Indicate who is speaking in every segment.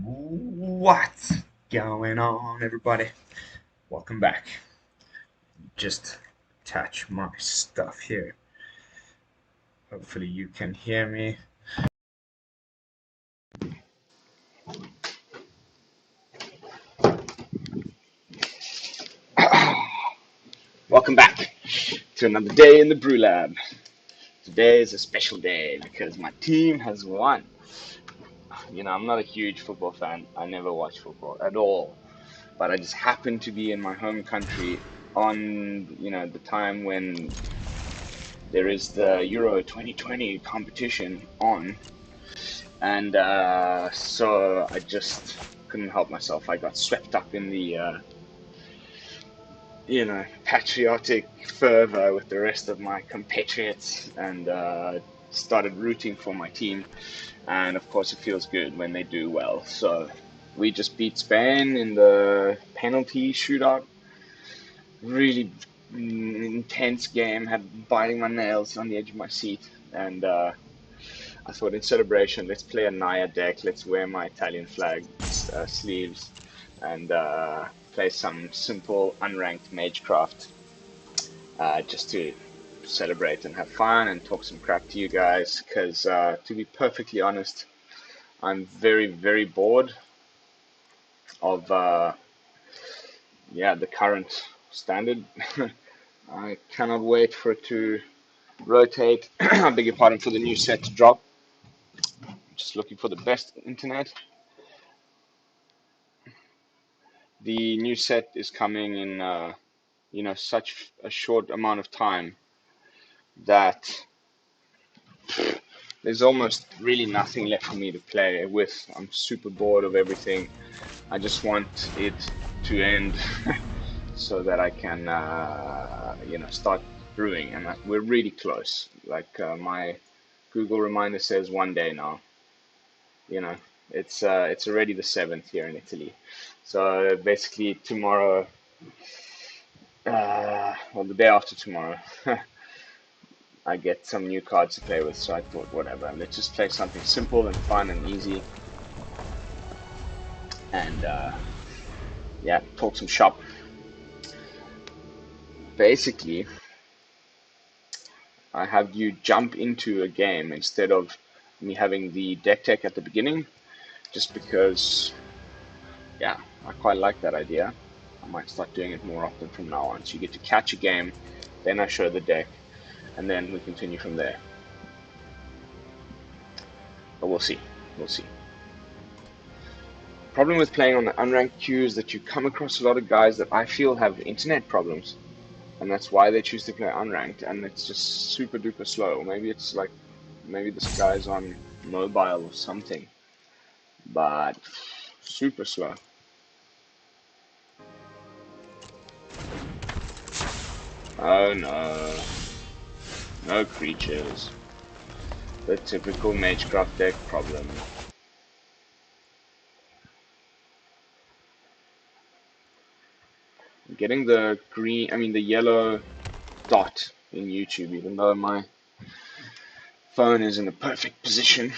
Speaker 1: What's going on, everybody? Welcome back. Just attach my stuff here. Hopefully, you can hear me. Welcome back to another day in the BrewLab. Today is a special day because my team has won. You know, I'm not a huge football fan. I never watch football at all. But I just happened to be in my home country on, the time when there is the Euro 2020 competition on. And so I just couldn't help myself. I got swept up in the, patriotic fervor with the rest of my compatriots and started rooting for my team. And of course, it feels good when they do well. So we just beat Spain in the penalty shootout. Really intense game. Had biting my nails on the edge of my seat. And I thought in celebration, let's play a Naya deck. Let's wear my Italian flag sleeves and play some simple unranked Magecraft just to celebrate and have fun and talk some crap to you guys. Because to be perfectly honest, I'm very, very bored of the current standard. I cannot wait for it to rotate. I beg your pardon, for the new set to drop. Just looking for the best internet. The new set is coming in, such a short amount of time that there's almost really nothing left for me to play with. I'm super bored of everything. I just want it to end so that I can, start brewing. And we're really close. Like my Google reminder says 1 day now. You know, it's already the 7th here in Italy. So basically tomorrow, or the day after tomorrow, I get some new cards to play with. So I thought, whatever, let's just play something simple and fun and easy, and talk some shop. Basically, I have you jump into a game instead of me having the deck tech at the beginning, just because, I quite like that idea. I might start doing it more often from now on. So you get to catch a game, then I show the deck, and then we continue from there. But we'll see. We'll see. Problem with playing on the unranked queue is that you come across a lot of guys that I feel have internet problems, and that's why they choose to play unranked, and it's just super duper slow. Maybe this guy's on mobile or something, but super slow. Oh no, no creatures. The typical Magecraft deck problem. I'm getting the yellow dot in YouTube, even though my phone is in the perfect position.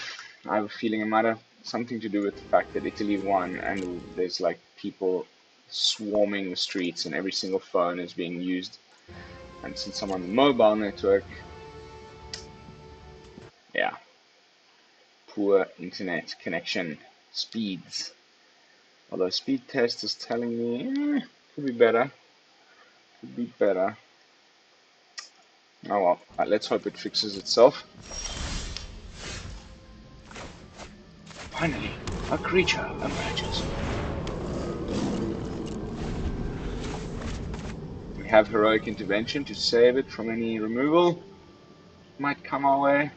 Speaker 1: I have a feeling it might have something to do with the fact that Italy won and there's like people swarming the streets and every single phone is being used. And since I'm on the mobile network, yeah, poor internet connection speeds. Although speed test is telling me, could be better. Could be better. Oh well, let's hope it fixes itself. Finally, a creature emerges. We have heroic intervention to save it from any removal. Might come our way.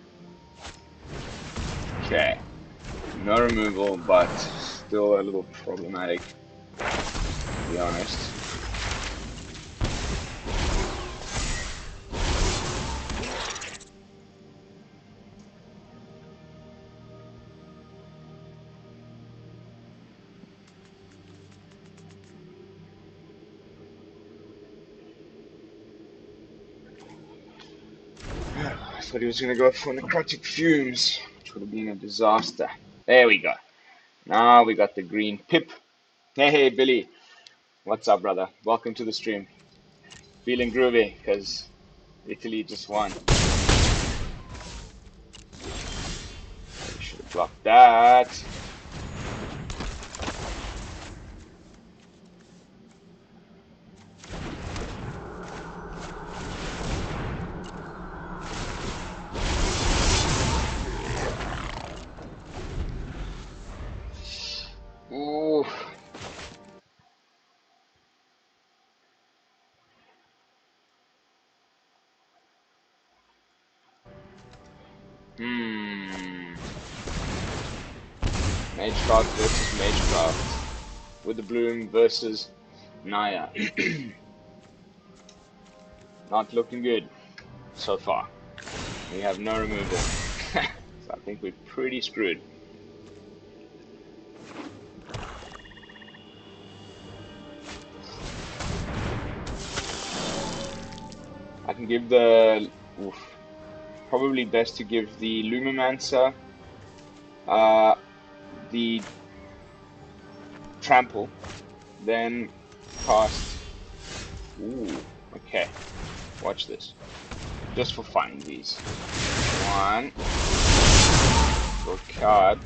Speaker 1: Okay, no removal, but still a little problematic, to be honest. thought he was going to go for necrotic fumes, which would have been a disaster. There we go. Now we got the green pip. Hey, Billy. What's up, brother? Welcome to the stream. Feeling groovy, because Italy just won. We should have blocked that. Ooh. Magecraft versus Magecraft. With the Bloom versus Naya. Not looking good so far. We have no removal. So I think we're pretty screwed. I can give the... probably best to give the Lumimancer the trample, then cast... Ooh, okay. Watch this. Just for fun, these. One. Draw card.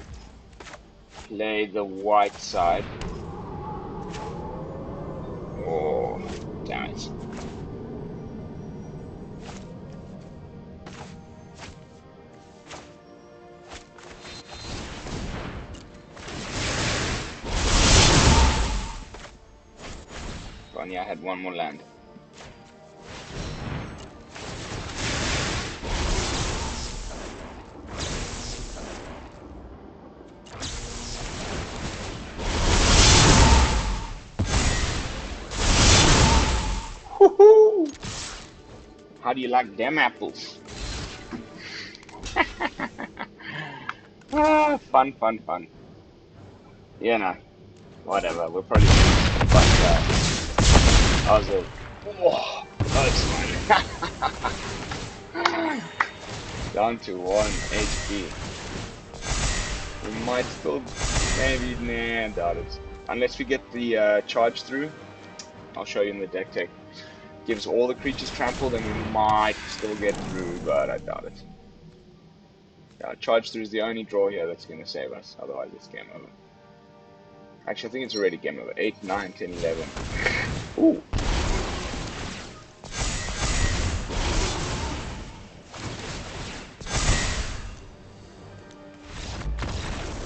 Speaker 1: Play the white side. Oh, damn it. Yeah, I had one more land. Woohoo! How do you like them apples? Fun, fun, fun. Yeah, nah. Whatever, we're probably but I was a... Whoa, that's fun. Down to 1 HP. We might still... Maybe... Nah, doubt it. Unless we get the charge through. I'll show you in the deck tech. Gives all the creatures trampled and we might still get through, but I doubt it. Yeah, charge through is the only draw here that's going to save us. Otherwise it's game over. Actually, I think it's already game over. 8, 9, 10, 11. Ooh.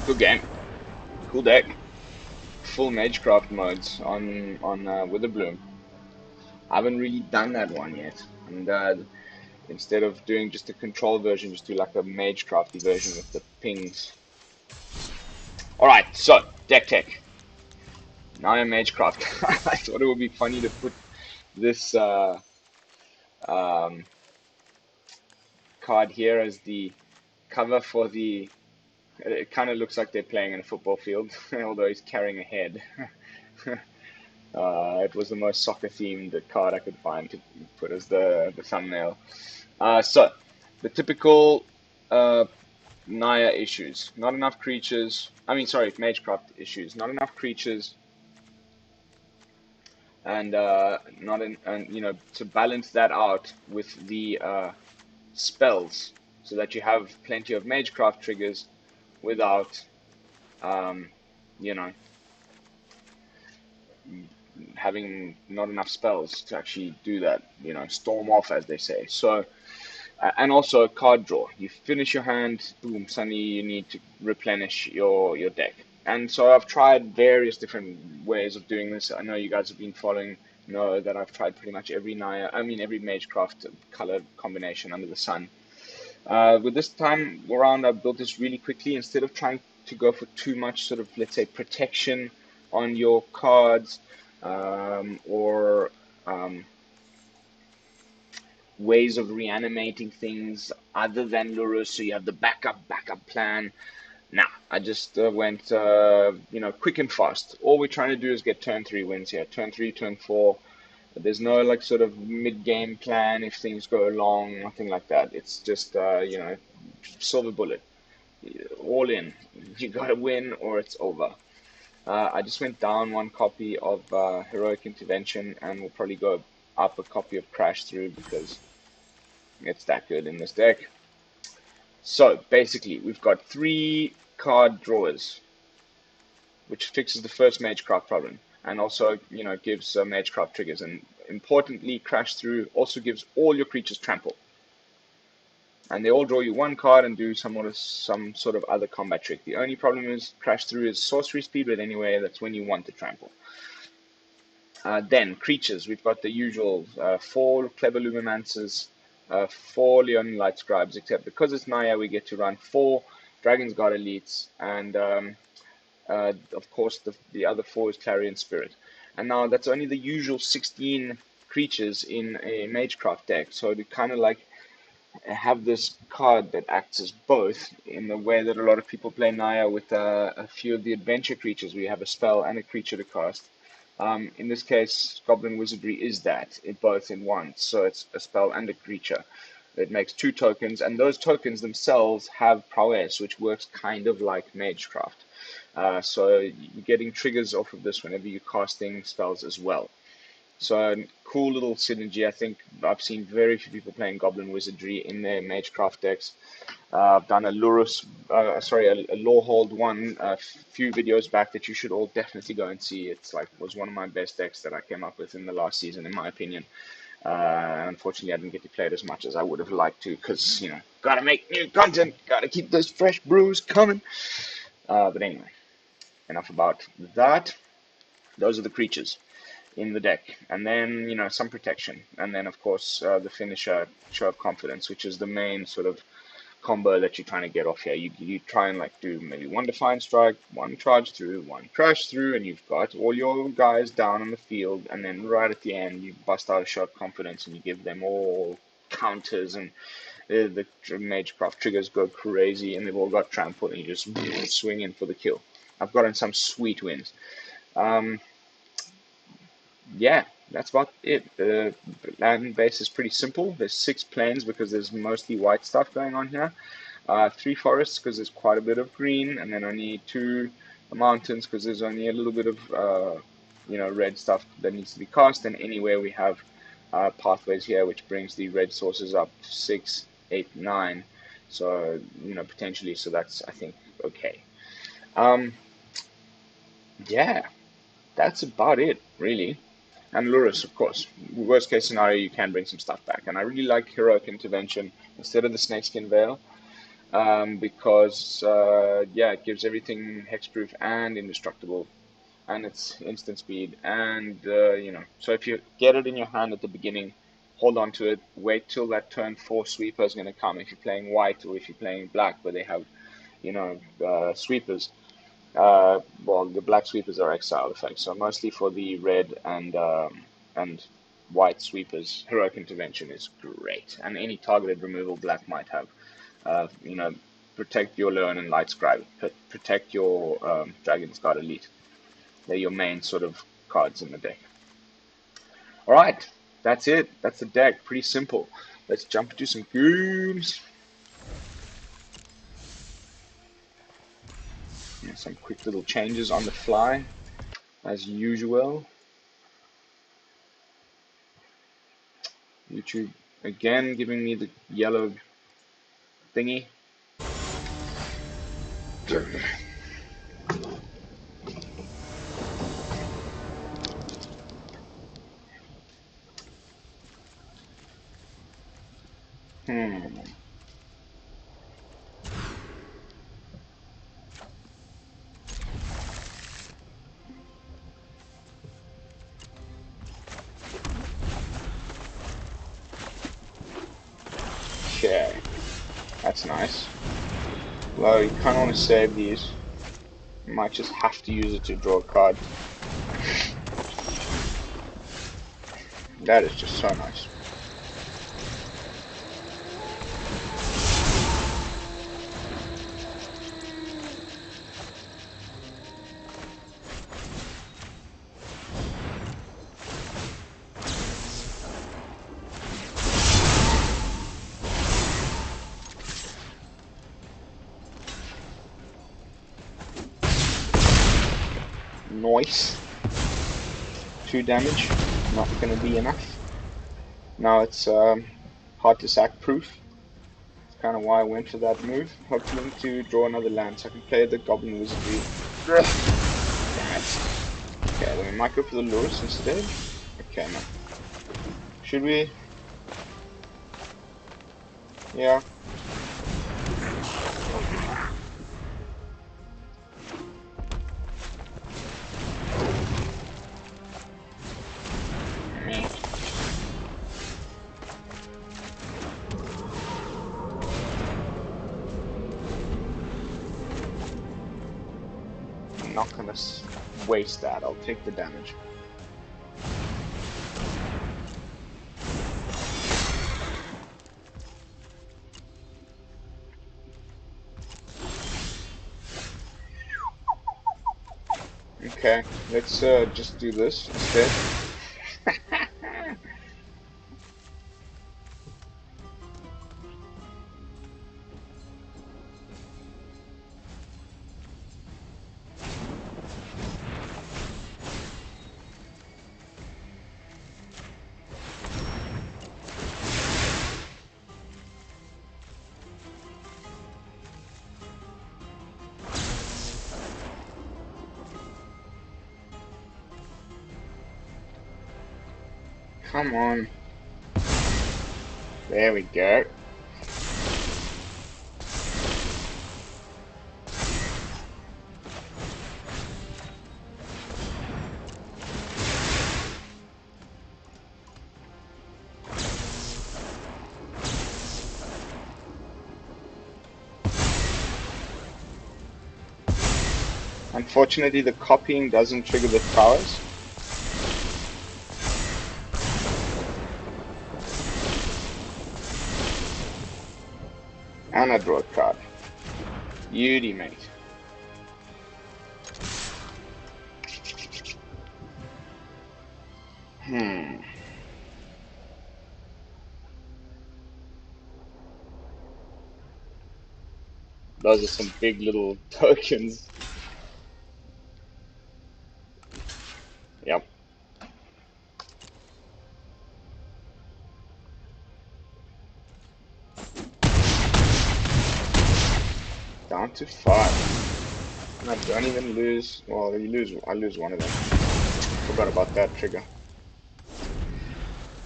Speaker 1: Good game. Cool deck. Full Magecraft modes on Witherbloom. I haven't really done that one yet. And instead of doing just a control version, just do like a Magecrafty version with the pings. Alright, so, deck tech. Now in Magecraft. I thought it would be funny to put this card here as the cover for the... It kind of looks like they're playing in a football field, although he's carrying a head. It was the most soccer-themed card I could find to put as the thumbnail. So, the typical Naya issues. Not enough creatures. I mean, sorry, Magecraft issues. Not enough creatures. And not in, and you know, to balance that out with the spells, so that you have plenty of Magecraft triggers without, you know, having not enough spells to actually do that, you know, storm off, as they say. So, and also a card draw. You finish your hand, boom, suddenly you need to replenish your deck. And so I've tried various different ways of doing this. I know you guys have been following, know that I've tried pretty much every every Magecraft color combination under the sun. With this time around, I built this really quickly. Instead of trying to go for too much sort of, let's say, protection on your cards, or ways of reanimating things other than Lurrus, so you have the backup plan. Nah, I just went, you know, quick and fast. All we're trying to do is get turn 3 wins here. Turn 3, turn 4, But there's no like sort of mid-game plan if things go wrong, nothing like that. It's just you know, silver bullet, all in. You gotta win or it's over. I just went down one copy of Heroic Intervention, and we'll probably go up a copy of Crash Through because it's that good in this deck. So basically, we've got 3 card drawers, which fixes the first Magecraft problem, and also, you know, gives Magecraft triggers. And importantly, Crash Through also gives all your creatures trample, and they all draw you 1 card and do some sort of other combat trick. The only problem is Crash Through is sorcery speed, but anyway, that's when you want to trample. Then creatures, we've got the usual 4 Clever Lumimancers, 4 Leonin Lightscribes, except because it's Naya, we get to run 4 Dragonsguard Elites, and of course the other 4 is Clarion Spirit. And now that's only the usual 16 creatures in a Magecraft deck, so to kind of like have this card that acts as both in the way that a lot of people play Naya with a few of the adventure creatures. We have a spell and a creature to cast. In this case, Goblin Wizardry is that, both in one. So it's a spell and a creature. It makes 2 tokens, and those tokens themselves have prowess, which works kind of like Magecraft. So you're getting triggers off of this whenever you're casting spells as well. So cool little synergy. I think I've seen very few people playing Goblin Wizardry in their Magecraft decks. I've done a Lurrus, a Lawhold one a few videos back that you should all definitely go and see. It's like was one of my best decks that I came up with in the last season, in my opinion. Unfortunately, I didn't get to play it as much as I would have liked to, because, you know, gotta make new content, gotta keep those fresh brews coming. But anyway, enough about that. Those are the creatures in the deck, and then, you know, some protection, and then of course the finisher, Show of Confidence, which is the main sort of combo that you're trying to get off here. You try and like do maybe 1 Defiant Strike, 1 Charge Through, 1 Crash Through, and you've got all your guys down on the field, and then right at the end you bust out a Show of Confidence and you give them all counters, and the Magecraft triggers go crazy, and they've all got trample, and you just swing in for the kill. I've gotten some sweet wins. Yeah, that's about it. The land base is pretty simple. There's 6 plains because there's mostly white stuff going on here. 3 forests because there's quite a bit of green, and then only 2 mountains because there's only a little bit of you know, red stuff that needs to be cast. And anywhere we have pathways here, which brings the red sources up 6, 8, 9. So, you know, potentially. So that's, I think, okay. Yeah, that's about it, really. And Lurrus, of course. Worst case scenario, you can bring some stuff back. And I really like Heroic Intervention instead of the Snakeskin Veil, because, yeah, it gives everything hexproof and indestructible, and it's instant speed. And, you know, so if you get it in your hand at the beginning, hold on to it, wait till that turn 4 sweeper is going to come. If you're playing white or if you're playing black, where they have, you know, sweepers. Well, the black sweepers are exile effects, so mostly for the red and white sweepers, Heroic Intervention is great. And any targeted removal black might have, you know, protect your Leonin Lightscribe, protect your Dragonsguard Elite. They're your main sort of cards in the deck. All right, that's it. That's the deck. Pretty simple. Let's jump into some games. Some quick little changes on the fly, as usual. YouTube again giving me the yellow thingy. Okay, that's nice. Well, you kind of want to save these. You might just have to use it to draw a card. That is just so nice. Noise. 2 damage. Not going to be enough. Now it's hard to sack proof. That's kind of why I went for that move. Hoping to draw another land so I can play the Goblin Wizardry. Damn it. Okay, then we might go for the Lurrus instead. Okay, no. Should we? Yeah. I'm not gonna waste that. I'll take the damage. Okay, let's just do this instead. Come on. There we go. Unfortunately, the copying doesn't trigger the powers. And I draw a card. Beauty, mate. Those are some big little tokens. Yep. Down to 5. And I don't even lose. Well, I lose one of them. Forgot about that trigger.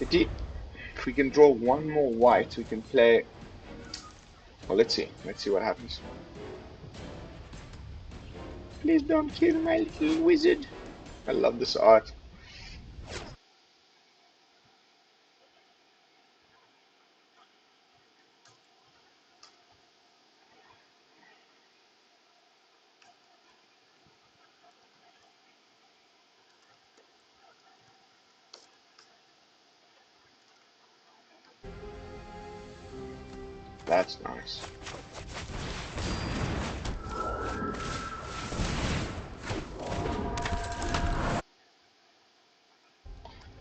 Speaker 1: If we can draw one more white, we can play. Well, let's see. Let's see what happens. Please don't kill my little wizard. I love this art. That's nice.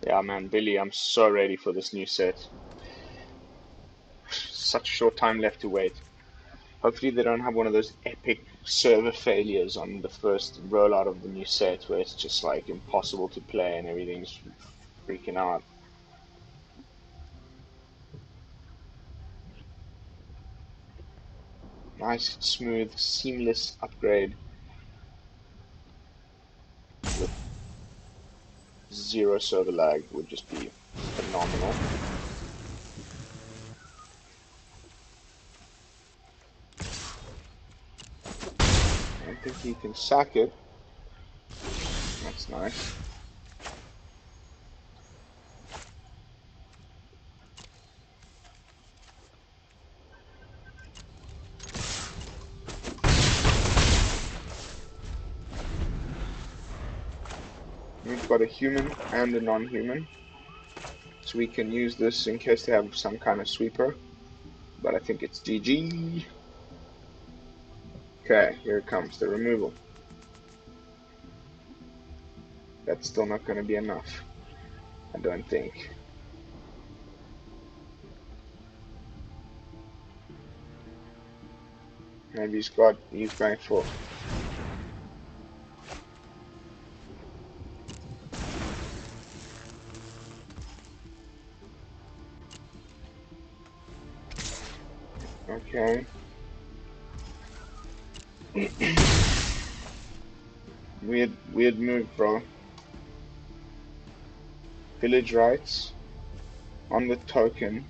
Speaker 1: Yeah, man, Billy, I'm so ready for this new set. Such a short time left to wait. Hopefully they don't have one of those epic server failures on the first rollout of the new set where it's just like impossible to play and everything's freaking out. Nice, smooth, seamless upgrade with 0 server lag would just be phenomenal. I don't think you can sack it. That's nice. We've got a human and a non-human, so we can use this in case they have some kind of sweeper, but I think it's GG. Okay, here comes the removal. That's still not going to be enough, I don't think. Maybe he's going for. Okay. Weird move, bro. Village rights on the token.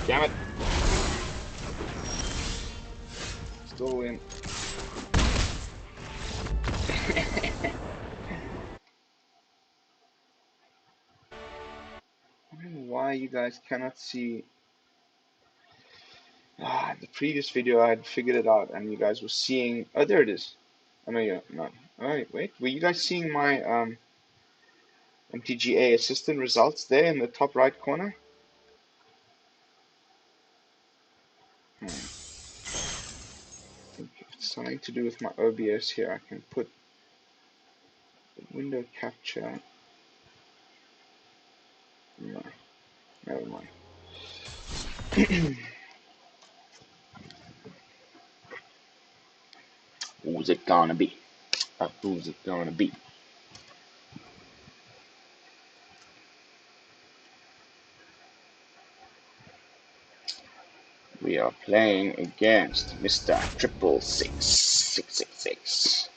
Speaker 1: Damn it. Still win. I don't know why you guys cannot see. The previous video I had figured it out and you guys were seeing. Oh, there it is. Oh, no, you're not. Oh, wait. Were you guys seeing my MTGA assistant results there in the top right corner? I think it's something to do with my OBS here. I can put window capture. No, never mind. Who's it gonna be? Who's it gonna be? We are playing against Mr. 666.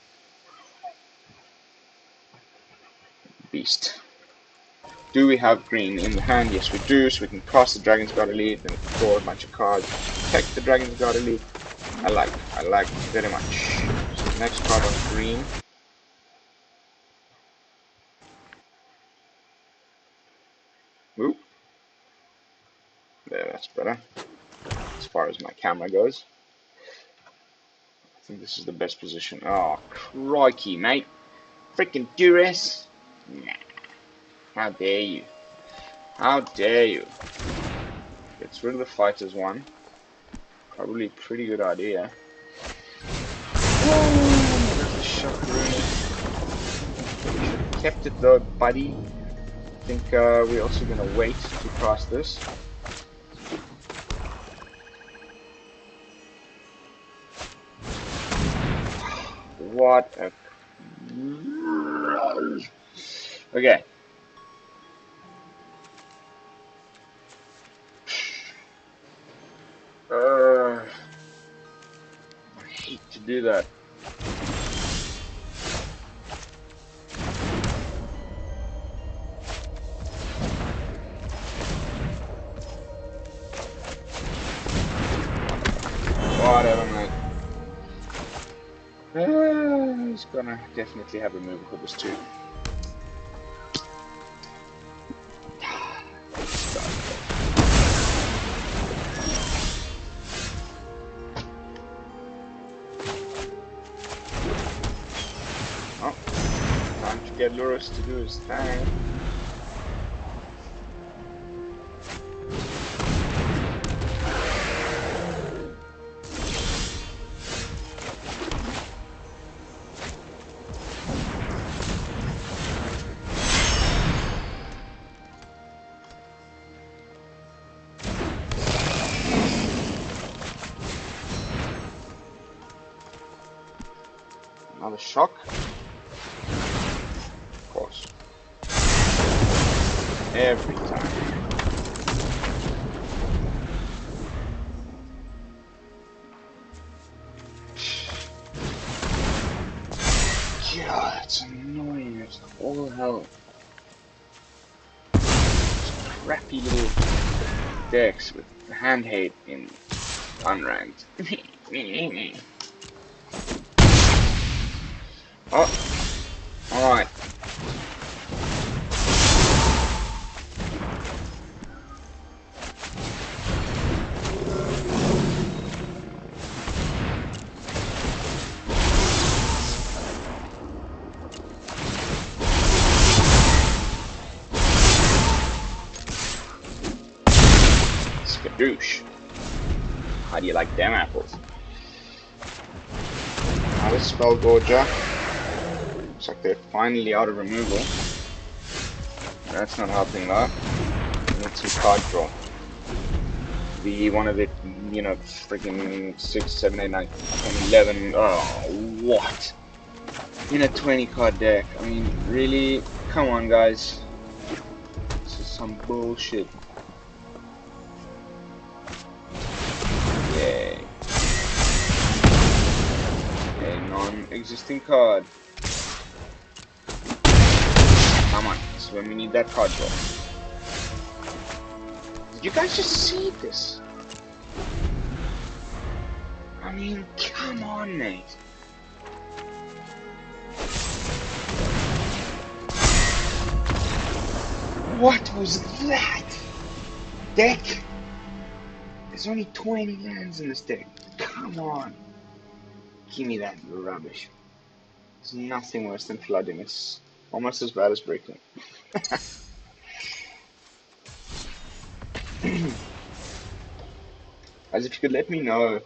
Speaker 1: Beast. Do we have green in the hand? Yes, we do. So we can cast the Dragonsguard Elite and draw a bunch of cards. Protect the Dragonsguard Elite. I like very much. So the next card on green. Oop. There, that's better. As far as my camera goes. I think this is the best position. Oh, crikey, mate. Freaking Duress. Nah. How dare you. How dare you. Gets rid of the fighters one. Probably a pretty good idea. Oh, there's the shock rune. Should have kept it though, buddy. I think we're also going to wait to cast this. What a... Okay. I hate to do that. Whatever, mate. He's gonna definitely have a move with this too. Oh, time to get Lurrus to do his thing. Another shock. Of course. Every time. God, it's annoying. It's all hell. Just crappy little decks with hand hate in unranked. Oh, alright. Skadoosh. How do you like them apples? Now this Spellgorger. Looks like they're finally out of removal. That's not helping though. Need some card draw. The one of the, you know, freaking 6, 7, 8, 9, 10, 11. Oh, what? In a 20 card deck. I mean, really? Come on, guys. This is some bullshit. Yay. A non-existing card. Come on, this is when we need that card draw. Did you guys just see this? I mean, come on, mate. What was that? Deck? There's only 20 lands in this deck. Come on. Give me that rubbish. There's nothing worse than flooding. It's almost as bad as breaking. As if you could let me know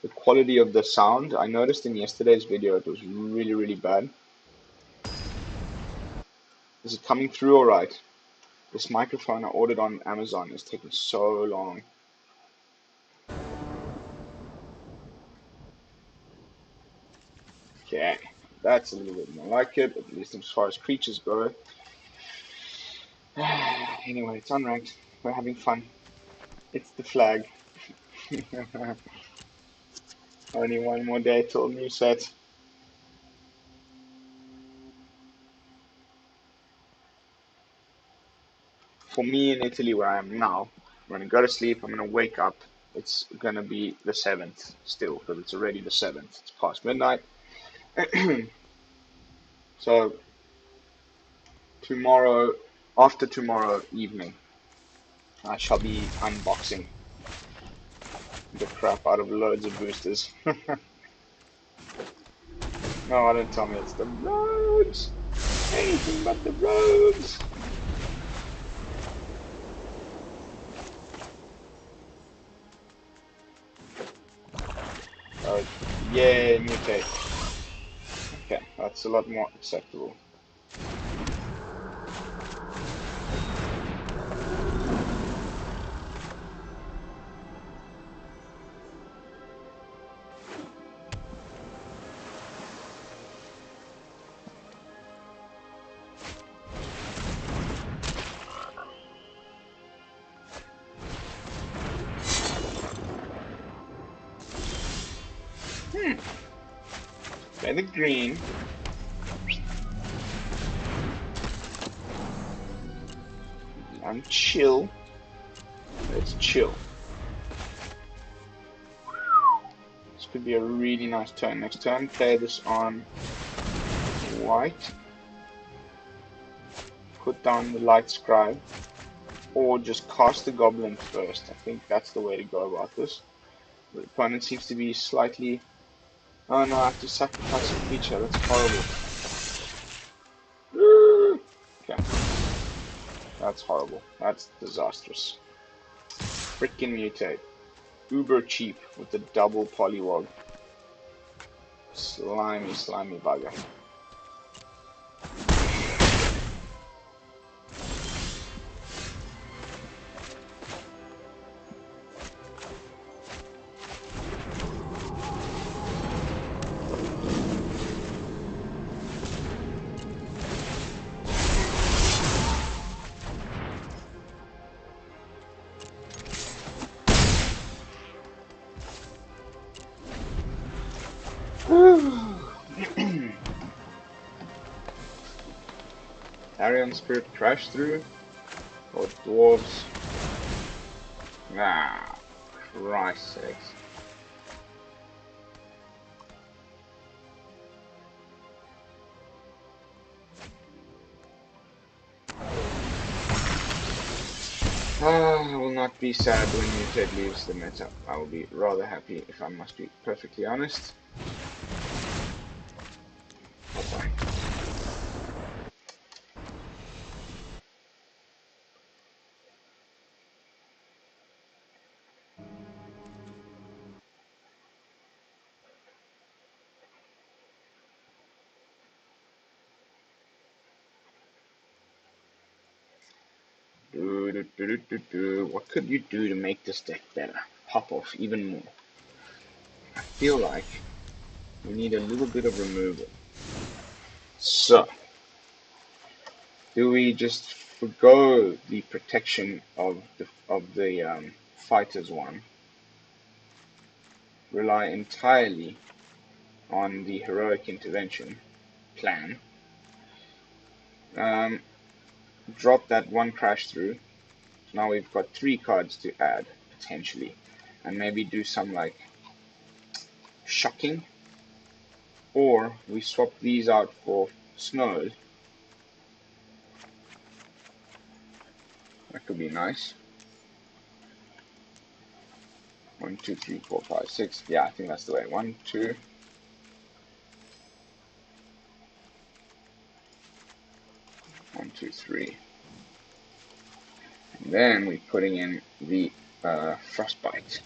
Speaker 1: the quality of the sound. I noticed in yesterday's video it was really, really bad. Is it coming through alright? This microphone I ordered on Amazon is taking so long. Okay, that's a little bit more like it, at least as far as creatures go. Anyway, it's unranked. We're having fun. It's the flag. Only one more day till new set. For me in Italy, where I am now, I'm gonna go to sleep. I'm gonna wake up. It's gonna be the 7th still, because it's already the 7th. It's past midnight. So tomorrow, after tomorrow evening, I shall be unboxing the crap out of loads of boosters. No, don't tell me it's the roads. Anything but the roads. Oh, yeah, mutate. Okay, that's a lot more acceptable. Play the green. I'm chill. Let's chill. This could be a really nice turn. Next turn, play this on white. Put down the Lightscribe. Or just cast the Goblin first. I think that's the way to go about this. The opponent seems to be slightly... Oh no, I have to sacrifice a creature. That's horrible. Okay. That's horrible. That's disastrous. Frickin' mutate. Uber cheap with the double polywog. Slimy, slimy bugger. Clarion Spirit crash through? Or dwarves? Ah, Christ's sakes. I will not be sad when mutate leaves the meta. I will be rather happy, if I must be perfectly honest. Bye-bye. What could you do to make this deck better? Pop off even more. I feel like we need a little bit of removal. So, do we just forgo the protection of the fighters one, rely entirely on the heroic intervention plan, drop that one crash through? Now we've got 3 cards to add potentially, and maybe do some like shocking, or we swap these out for snows. That could be nice. 1, 2, 3, 4, 5, 6. Yeah, I think that's the way. 1, 2. 1, 2, 3. And then we're putting in the frostbite.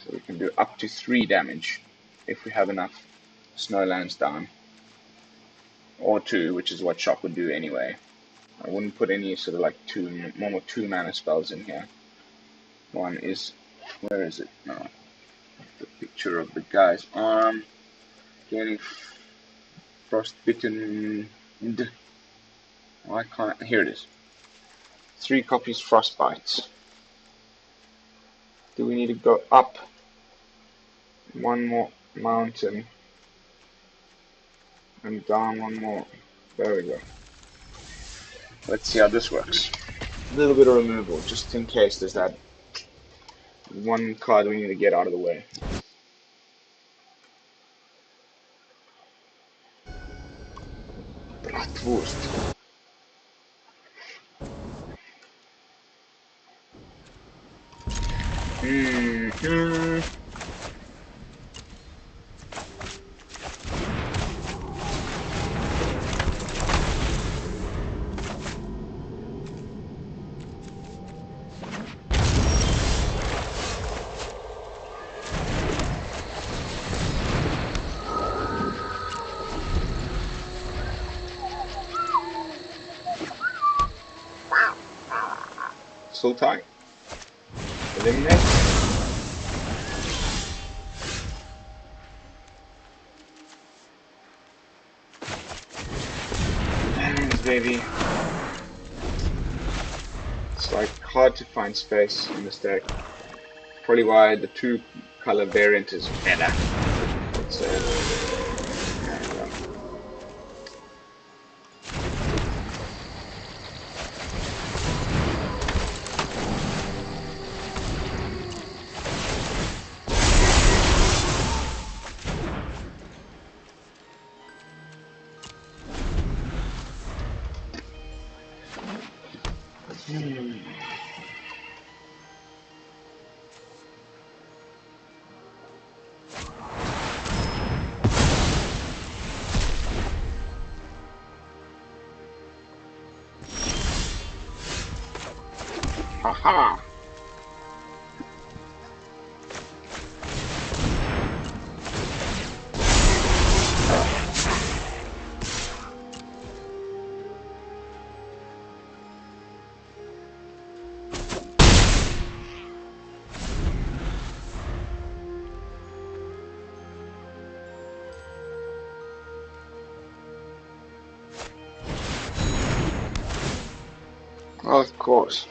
Speaker 1: So we can do up to 3 damage if we have enough snowlands down. Or 2, which is what shock would do anyway. I wouldn't put any sort of like normal 2 mana spells in here. One is, where is it? No, the picture of the guy's arm. Getting frostbitten. Why can't I? Here it is. 3 copies frostbites. Do we need to go up 1 more mountain and down 1 more? There we go. Let's see how this works. A little bit of removal, just in case there's that 1 card we need to get out of the way. Bratwurst. So tight. Eliminate. And baby. It's like hard to find space in this deck. Probably why the 2 color variant is better. It's Haha! Of course.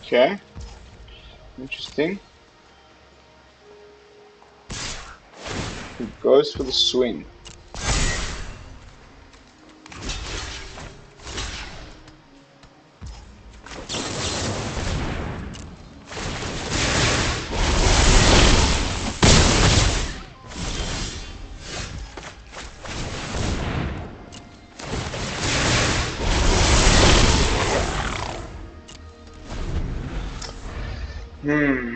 Speaker 1: Okay, interesting. He goes for the swing. Hmm.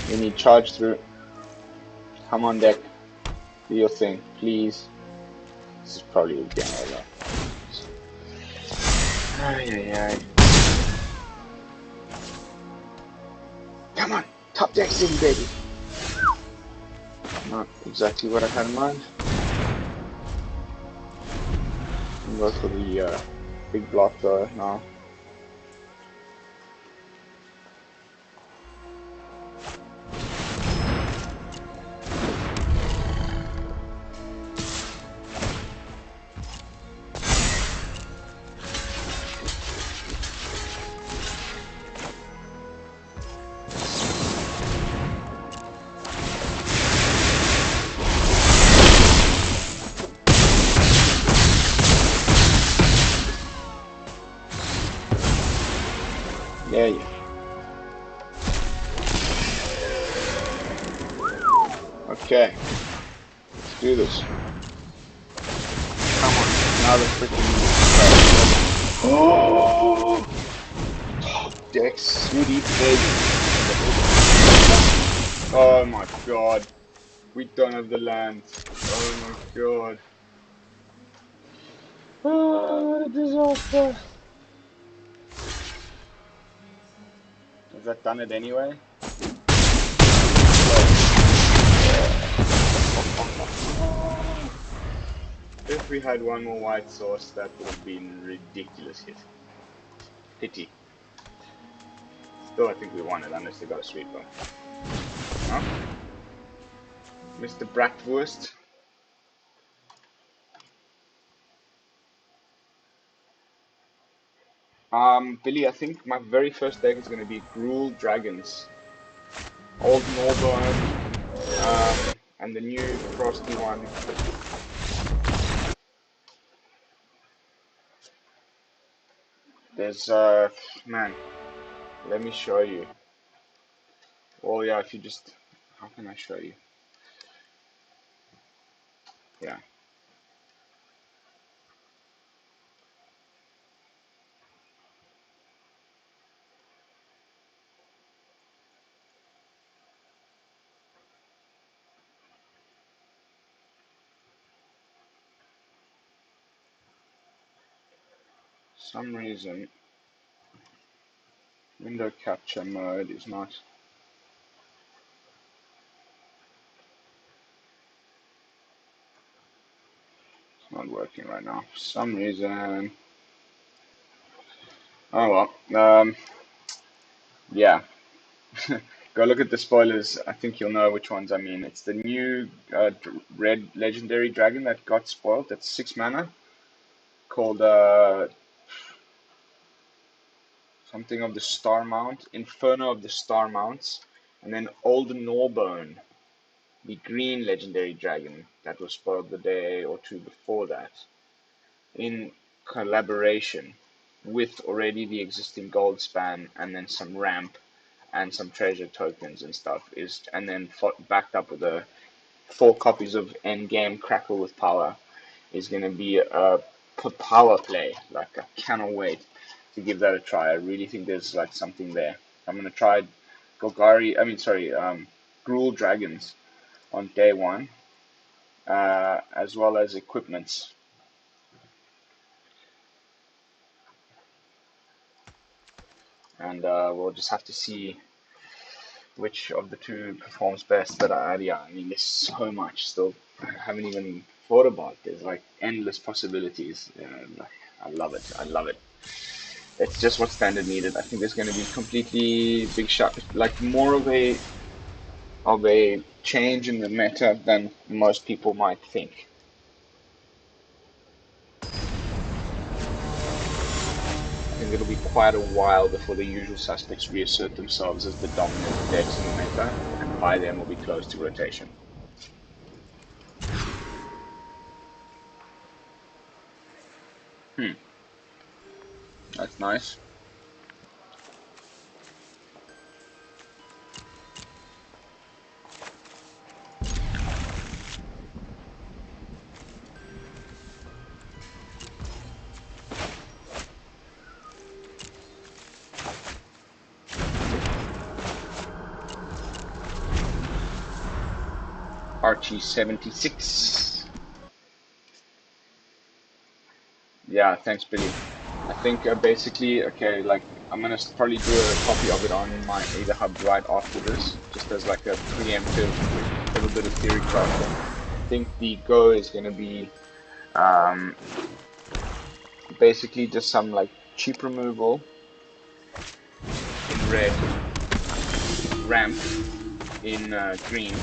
Speaker 1: We need charge through. Come on, deck. Do your thing, please. This is probably a game over. Ay, ay, ay. Come on, top deck city, baby. Not exactly what I had in mind. I'm going for the big block though now. Yeah, yeah. Okay, let's do this. Come on, another freaking. Oh! Top deck city, baby. Oh my god. We don't have the land. Oh my god. Oh, what a disaster. Has that done it anyway? If we had one more white source, that would have been ridiculous hit. Pity. Still, I think we won it unless they got a sweeper. Huh? Mr. Bratwurst. Billy, I think my very first deck is going to be Gruul Dragons. Old Norborn, and the new Frosty one. There's, man, let me show you. Oh yeah, if you just, how can I show you? Yeah. Some reason, window capture mode is not working right now. For some reason. Oh well. Yeah. Go look at the spoilers. I think you'll know which ones I mean. It's the new red legendary dragon that got spoiled. That's 6 mana. Called something of the Star Mount, Inferno of the Star Mounts, and then Old Norbone, the green legendary dragon that was spoiled the day or two before that, in collaboration with already the existing gold span and then some ramp and some treasure tokens and stuff and then backed up with 4 copies of Endgame Crackle with Power is going to be a power play. Like, I cannot wait to give that a try. I really think there's like something there. I'm going to try Gruul Dragons on day 1, as well as equipments. And we'll just have to see which of the two performs best. But yeah, I mean, there's so much still I haven't even thought about. There's like endless possibilities. I love it. I love it. It's just what standard needed. I think there's going to be completely big shot, like more of a change in the meta than most people might think. I think it'll be quite a while before the usual suspects reassert themselves as the dominant decks in the meta, and by then we'll be close to rotation. That's nice. Archie76. Yeah, thanks, Billy. I think basically, okay, like I'm gonna probably do a copy of it on my Ether Hub right after this, just as like a preemptive little bit of theory crafting. I think the go is gonna be basically just some like cheap removal in red, ramp in green,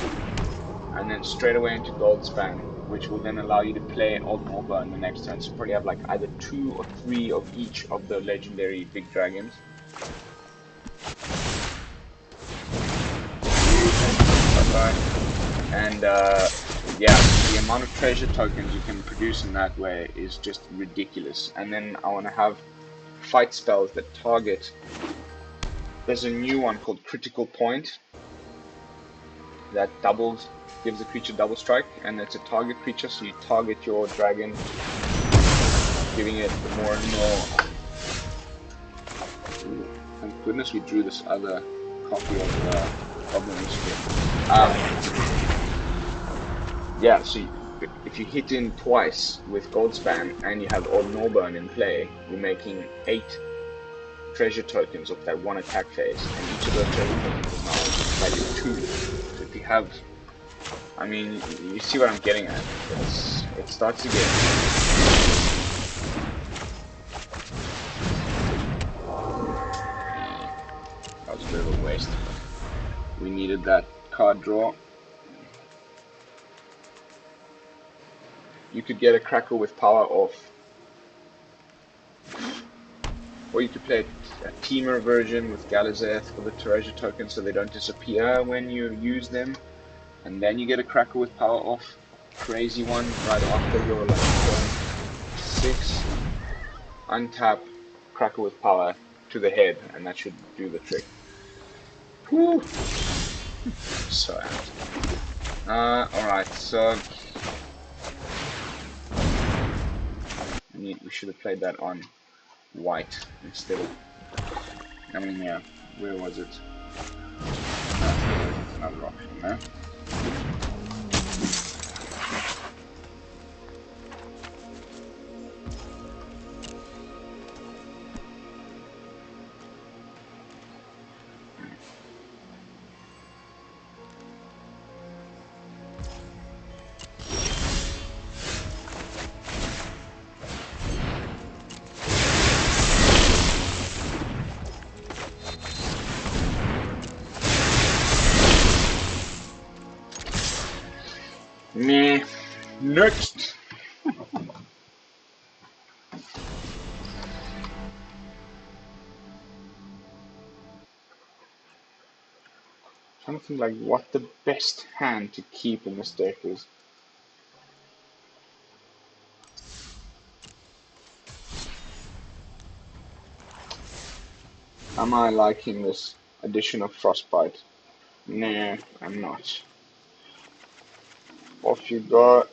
Speaker 1: and then straight away into Goldspan, which will then allow you to play Old Morba in the next turn. So probably have like either 2 or 3 of each of the legendary big dragons. And yeah, the amount of treasure tokens you can produce in that way is just ridiculous. And then I want to have fight spells that target. There's a new one called Critical Point that gives the creature double strike, and it's a target creature, so you target your dragon, giving it more and more. Ooh, thank goodness we drew this other copy of Goblin Wizardry. Yeah, so if you hit in twice with Goldspan and you have Old Norburn in play, you're making 8 treasure tokens of that one attack phase, and each of those treasure tokens is now value 2. So if you have, I mean, you see what I'm getting at. It starts to get. That was a bit of a waste. We needed that card draw. You could get a Crackle with power off. Or you could play a Teamer version with Galazeth for the treasure tokens so they don't disappear when you use them. And then you get a Crackle with power off. Crazy one right after your like turn 6. Untap Crackle with power to the head, and that should do the trick. Whew. So happy. Alright, so we should have played that on white instead of, I mean, yeah, where was it? Another option there. Meh. Next. Trying to think like what the best hand to keep in this deck is. Am I liking this addition of Frostbite? Nah, I'm not. Off you go.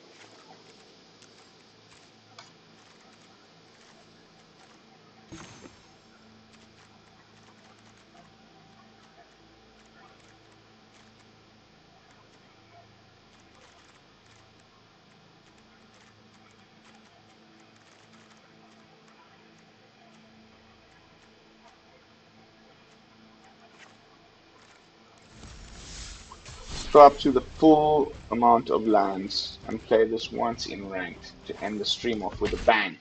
Speaker 1: Go up to the full amount of lands and play this once in ranked to end the stream off with a bang.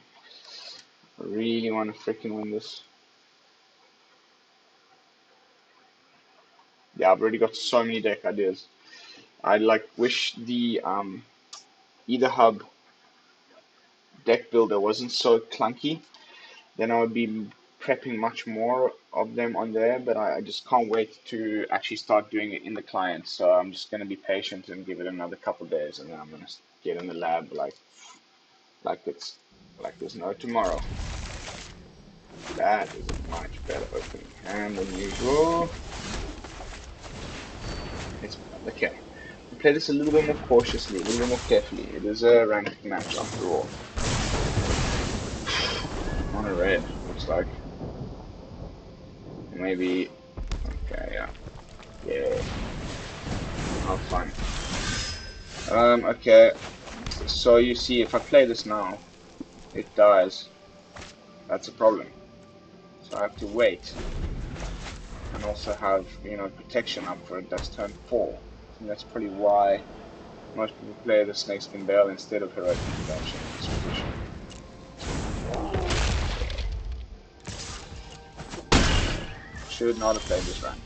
Speaker 1: I really want to freaking win this. Yeah, I've already got so many deck ideas. I like wish the Ether Hub deck builder wasn't so clunky. Then I would be prepping much more of them on there, but I just can't wait to actually start doing it in the client. So I'm just going to be patient and give it another couple days, and then I'm going to get in the lab like there's no tomorrow. That is a much better opening hand than usual. It's okay. We play this a little bit more cautiously, a little bit more carefully. It is a ranked match after all. On a red, looks like. Maybe. Okay, yeah. Yeah. How fun. Okay, so you see, if I play this now, it dies. That's a problem. So I have to wait, and also have, you know, protection up for it. That's turn 4. And that's probably why most people play the Snakeskin Bale instead of Heroic Intervention in this position. Should not have played this rank.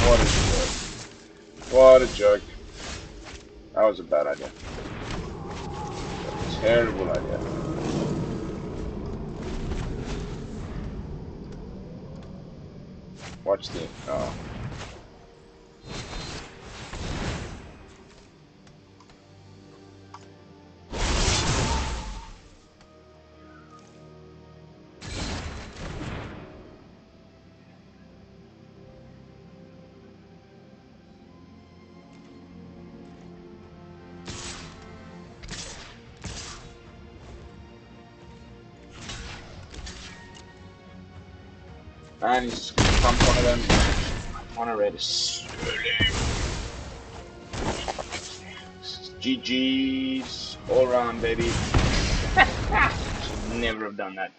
Speaker 1: What a joke. What a joke. That was a bad idea. A terrible idea. Watch the... Oh. And he's gonna pump one of them. Mono red is GG's all around, baby. Should never have done that.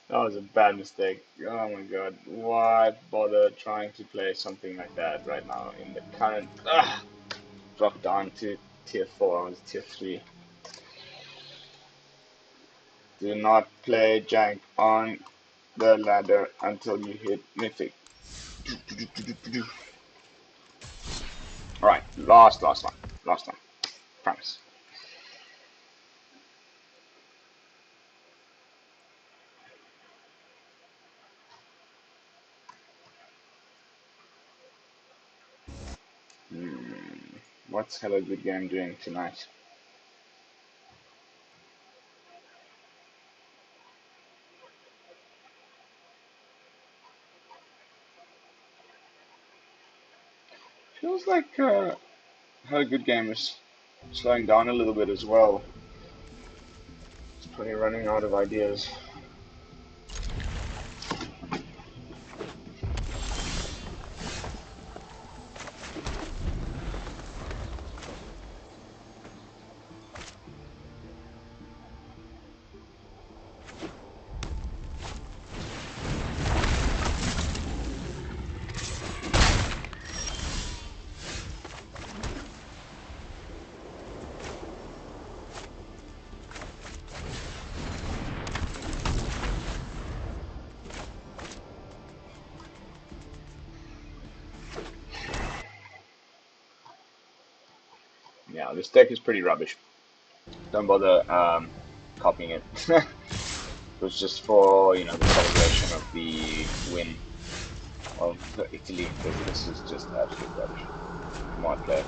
Speaker 1: That was a bad mistake. Oh my god. Why bother trying to play something like that right now in the current drop down to tier 4, I was tier 3. Do not play jank on the ladder until you hit mythic. Alright, last one. Promise. What's Hello Good Game doing tonight? Feels like Hello Good Game is slowing down a little bit as well. It's probably running out of ideas. Yeah, this deck is pretty rubbish. Don't bother copying it. It was just for, you know, the celebration of the win of Italy, because this is just absolute rubbish. Mod play.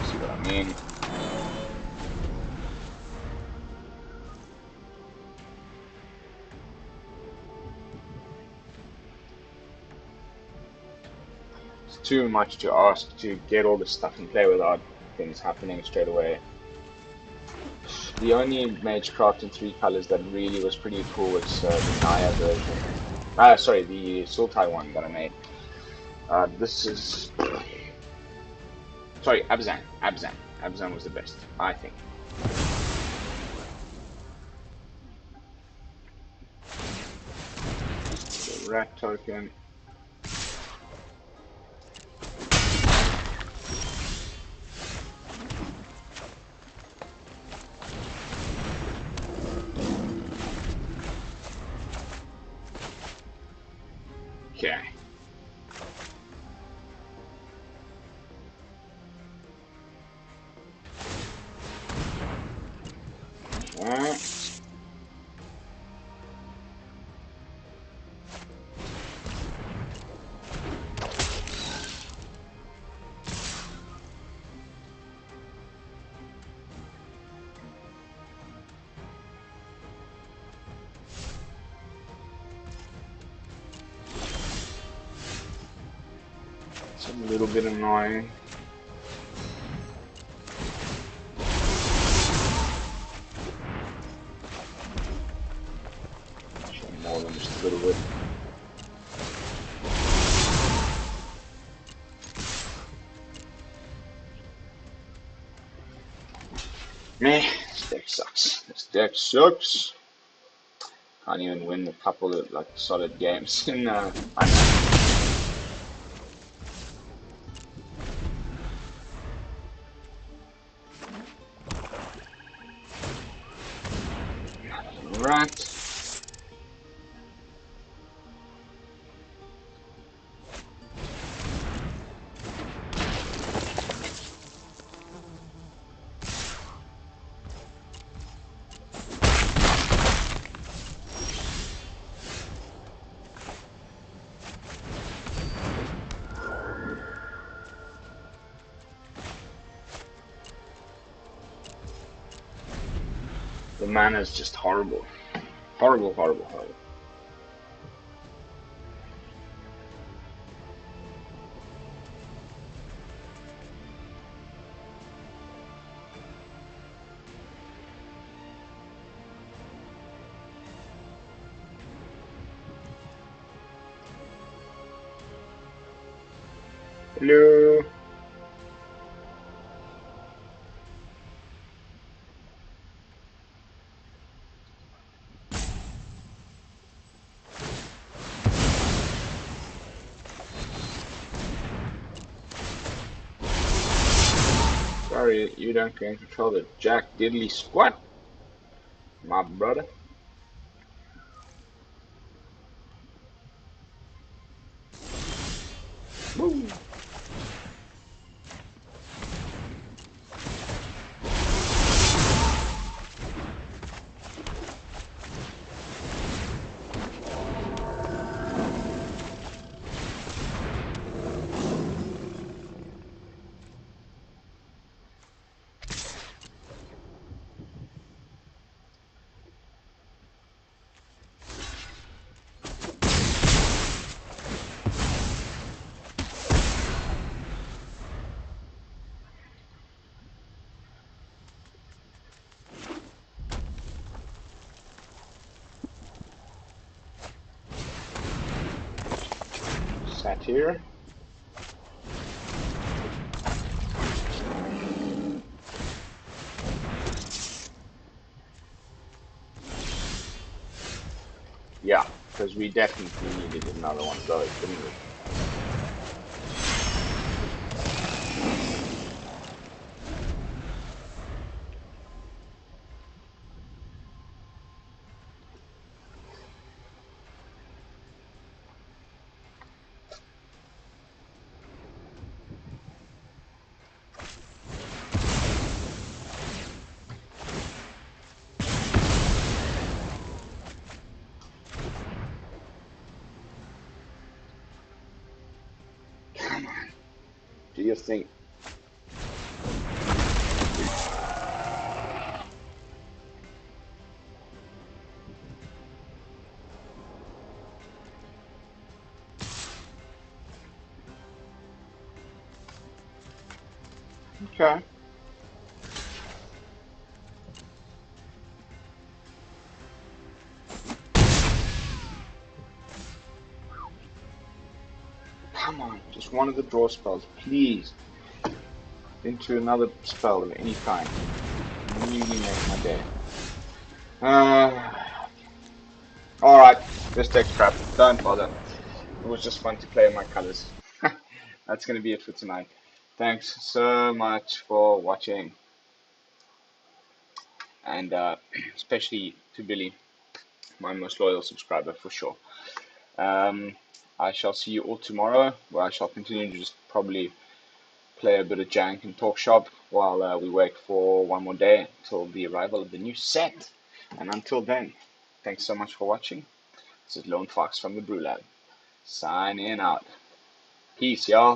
Speaker 1: See what I mean? It's too much to ask to get all this stuff in play without things happening straight away. The only Magecraft in 3 colors that really was pretty cool was the Naya version. Sorry, the Sultai one that I made. This is... Sorry, Abzan. Abzan was the best, I think. The rat token. Okay. A little bit annoying. Actually, more than just a little bit. Meh, this deck sucks. This deck sucks. Can't even win a couple of like solid games in Right. The mana is just horrible. Horrible, horrible, horrible. Hello. Sorry, you don't can control the jack diddly squat, my brother. Woo. Sat here. Yeah, because we definitely needed another one of those, didn't we? Come on. Do you think? Okay. Come on, just one of the draw spells, please. Into another spell of any kind. Really make my day. Alright, this deck's crap. Don't bother. It was just fun to play my colors. That's going to be it for tonight. Thanks so much for watching. And especially to Billy, my most loyal subscriber for sure. I shall see you all tomorrow, where I shall continue to just probably play a bit of jank and talk shop while we wait for one more day until the arrival of the new set. And until then, thanks so much for watching. This is Lone Fox from the BrewLab, signing out. Peace, y'all.